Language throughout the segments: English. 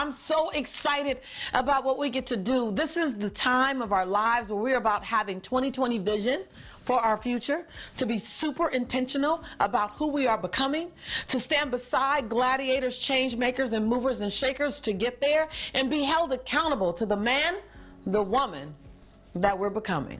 I'm so excited about what we get to do. This is the time of our lives where we're about having 2020 vision for our future, to be super intentional about who we are becoming, to stand beside gladiators, change makers, and movers and shakers to get there, and be held accountable to the man, the woman that we're becoming.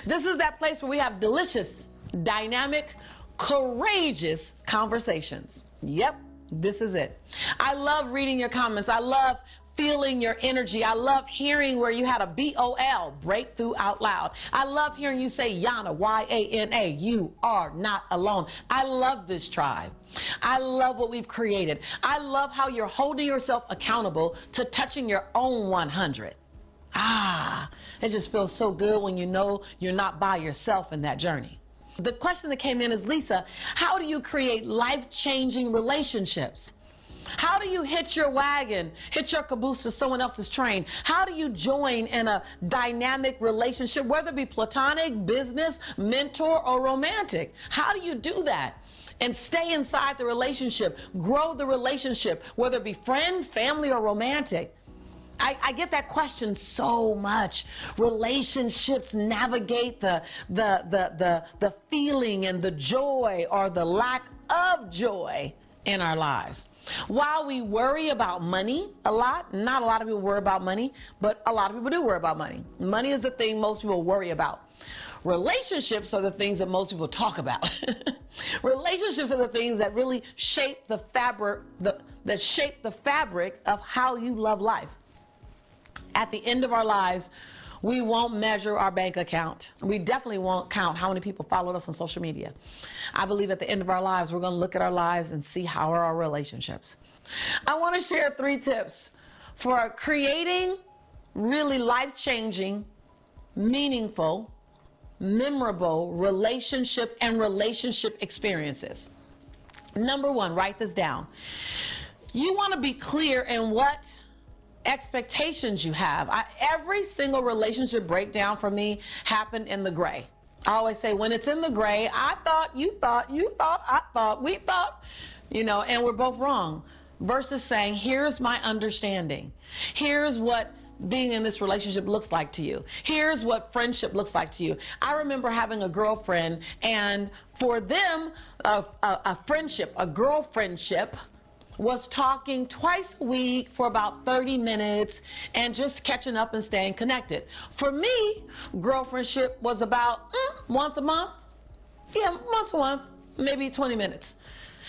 This is that place where we have delicious, dynamic, courageous conversations. Yep, this is it. I love reading your comments. I love feeling your energy. I love hearing where you had a BOL, breakthrough out loud. I love hearing you say Yana, Y-A-N-A, you are not alone. I love this tribe. I love what we've created. I love how you're holding yourself accountable to touching your own 100. It just feels so good when you know you're not by yourself in that journey. The question that came in is, Lisa, how do you create life-changing relationships? How do you hitch your wagon, hitch your caboose to someone else's train? How do you join in a dynamic relationship, whether it be platonic, business, mentor, or romantic? How do you do that? And stay inside the relationship, grow the relationship, whether it be friend, family, or romantic. I get that question so much. Relationships navigate the feeling and the joy or the lack of joy in our lives. While we worry about money a lot, not a lot of people worry about money, but a lot of people do worry about money. Money is the thing most people worry about. Relationships are the things that most people talk about. Relationships are the things that really shape the fabric, that shape the fabric of how you love life. At the end of our lives, we won't measure our bank account. We definitely won't count how many people followed us on social media. I believe at the end of our lives, we're going to look at our lives and see how are our relationships. I want to share 3 tips for creating really life-changing, meaningful, memorable relationship and relationship experiences. Number 1, write this down. You want to be clear in what expectations you have. Every single relationship breakdown for me happened in the gray. I always say, when it's in the gray, I thought, you thought, you thought, I thought, we thought, and we're both wrong. Versus saying, here's my understanding. Here's what being in this relationship looks like to you. Here's what friendship looks like to you. I remember having a girlfriend, and for them, a friendship, a girlfriendship, was talking twice a week for about 30 minutes and just catching up and staying connected. For me, girlfriendship was about once a month. Yeah, once a month, maybe 20 minutes.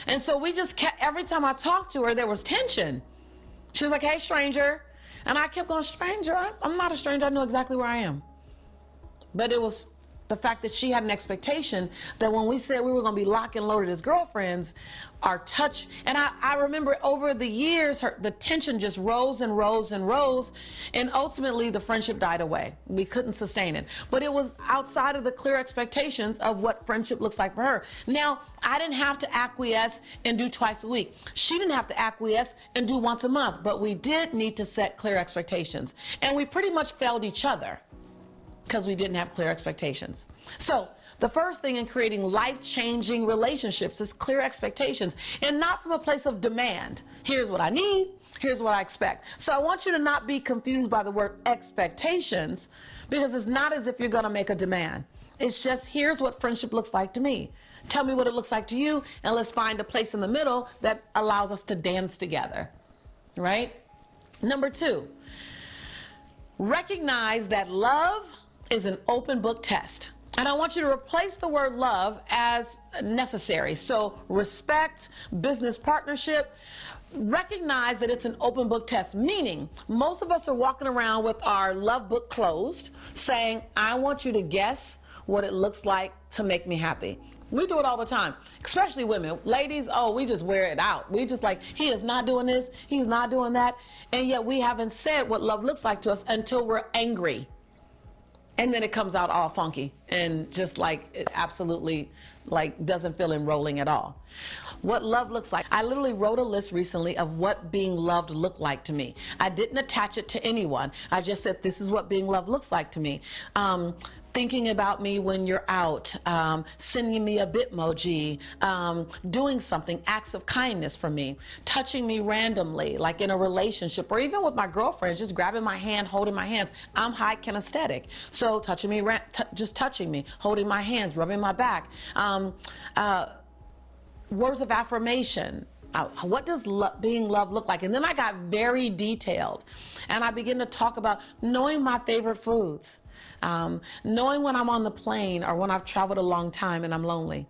And so we just kept, every time I talked to her, there was tension. She was like, hey, stranger. And I kept going, stranger, I'm not a stranger. I know exactly where I am. But it was the fact that she had an expectation that when we said we were going to be locked and loaded as girlfriends, our touch, and I remember over the years, the tension just rose and rose and rose, and ultimately the friendship died away. We couldn't sustain it. But it was outside of the clear expectations of what friendship looks like for her. Now, I didn't have to acquiesce and do twice a week. She didn't have to acquiesce and do once a month, but we did need to set clear expectations. And we pretty much failed each other because we didn't have clear expectations. So the first thing in creating life-changing relationships is clear expectations, and not from a place of demand. Here's what I need, here's what I expect. So I want you to not be confused by the word expectations, because it's not as if you're going to make a demand. It's just, here's what friendship looks like to me. Tell me what it looks like to you, and let's find a place in the middle that allows us to dance together, right? Number 2, recognize that love is an open book test. And I want you to replace the word love as necessary. So respect, business partnership, recognize that it's an open book test, meaning most of us are walking around with our love book closed saying, I want you to guess what it looks like to make me happy. We do it all the time, especially women. Ladies, we just wear it out. We just like, he is not doing this, he's not doing that. And yet we haven't said what love looks like to us until we're angry. And then it comes out all funky and just like it absolutely like doesn't feel enrolling at all. What love looks like. I literally wrote a list recently of what being loved looked like to me. I didn't attach it to anyone. I just said, this is what being loved looks like to me. thinking about me when you're out, sending me a Bitmoji, doing something, acts of kindness for me, touching me randomly, like in a relationship, or even with my girlfriends, just grabbing my hand, holding my hands. I'm high kinesthetic, so touching me, just touching me, holding my hands, rubbing my back. Words of affirmation. What does being loved look like? And then I got very detailed, and I began to talk about knowing my favorite foods, knowing when I'm on the plane or when I've traveled a long time and I'm lonely,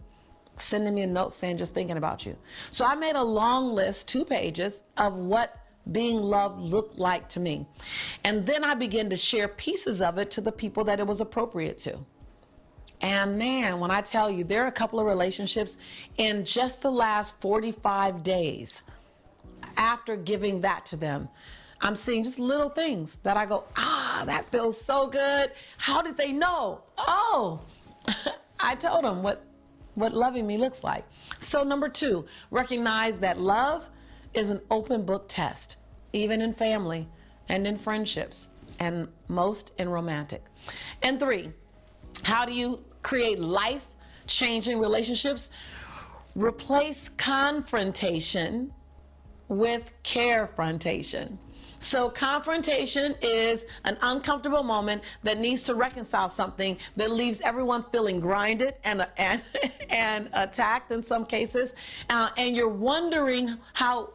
sending me a note saying just thinking about you. So I made a long list, 2 pages, of what being loved looked like to me. And then I began to share pieces of it to the people that it was appropriate to. And man, when I tell you, there are a couple of relationships in just the last 45 days after giving that to them, I'm seeing just little things that I go, that feels so good. How did they know? Oh, I told them what loving me looks like. So number 2, recognize that love is an open book test, even in family and in friendships, and most in romantic. And 3, how do you create life-changing relationships? Replace confrontation with carefrontation. So confrontation is an uncomfortable moment that needs to reconcile something that leaves everyone feeling grinded and attacked in some cases, and you're wondering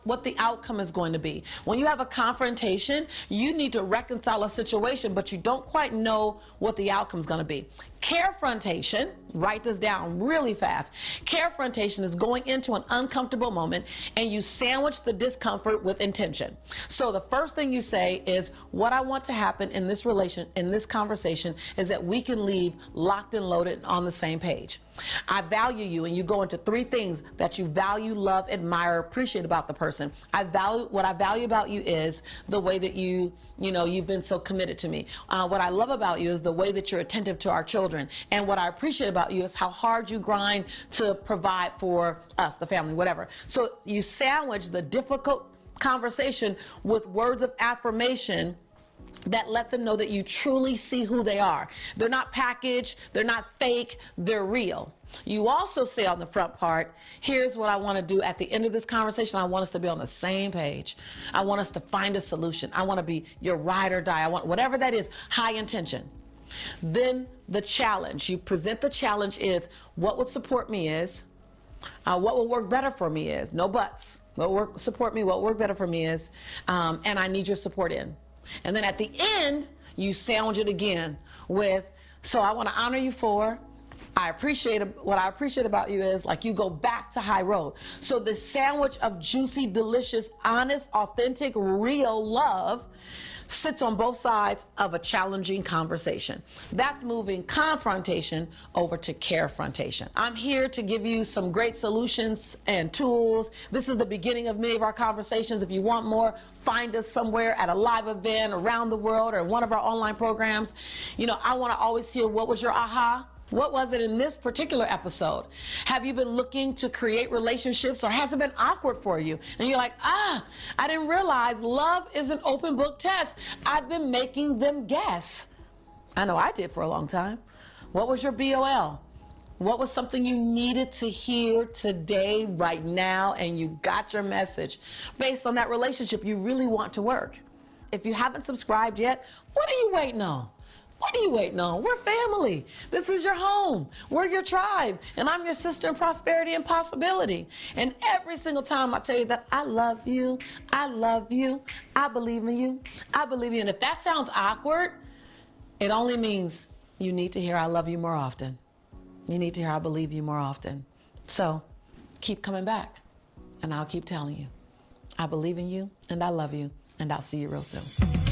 what the outcome is going to be. When you have a confrontation, you need to reconcile a situation, but you don't quite know what the outcome is going to be. Carefrontation, write this down really fast. Carefrontation is going into an uncomfortable moment and you sandwich the discomfort with intention. So the first thing you say is, what I want to happen in this conversation is that we can leave locked and loaded on the same page. I value you, and you go into 3 things that you value, love, admire, appreciate about the person. What I value about you is the way that you've been so committed to me. What I love about you is the way that you're attentive to our children. And what I appreciate about you is how hard you grind to provide for us, the family, whatever. So you sandwich the difficult conversation with words of affirmation that let them know that you truly see who they are. They're not packaged, they're not fake, they're real. You also say on the front part, here's what I want to do at the end of this conversation. I want us to be on the same page. I want us to find a solution. I want to be your ride or die. I want whatever that is, high intention. Then the challenge. You present the challenge is, what would support me is, what will work better for me is, no buts. What will support me, what will work better for me is, and I need your support in. And then at the end, you sandwich it again with, so I want to honor you for, what I appreciate about you is, like, you go back to high road. So the sandwich of juicy, delicious, honest, authentic, real love sits on both sides of a challenging conversation. That's moving confrontation over to carefrontation. I'm here to give you some great solutions and tools. This is the beginning of many of our conversations. If you want more, find us somewhere at a live event around the world or one of our online programs. I want to always hear, what was your aha? What was it in this particular episode? Have you been looking to create relationships, or has it been awkward for you? And you're like, I didn't realize love is an open book test. I've been making them guess. I know I did for a long time. What was your BOL? What was something you needed to hear today, right now, and you got your message based on that relationship you really want to work? If you haven't subscribed yet, what are you waiting on? What are you waiting on? We're family. This is your home. We're your tribe. And I'm your sister in prosperity and possibility. And every single time I tell you that I love you, I love you, I believe in you, I believe in you. And if that sounds awkward, it only means you need to hear I love you more often. You need to hear I believe you more often. So keep coming back, and I'll keep telling you. I believe in you, and I love you, and I'll see you real soon.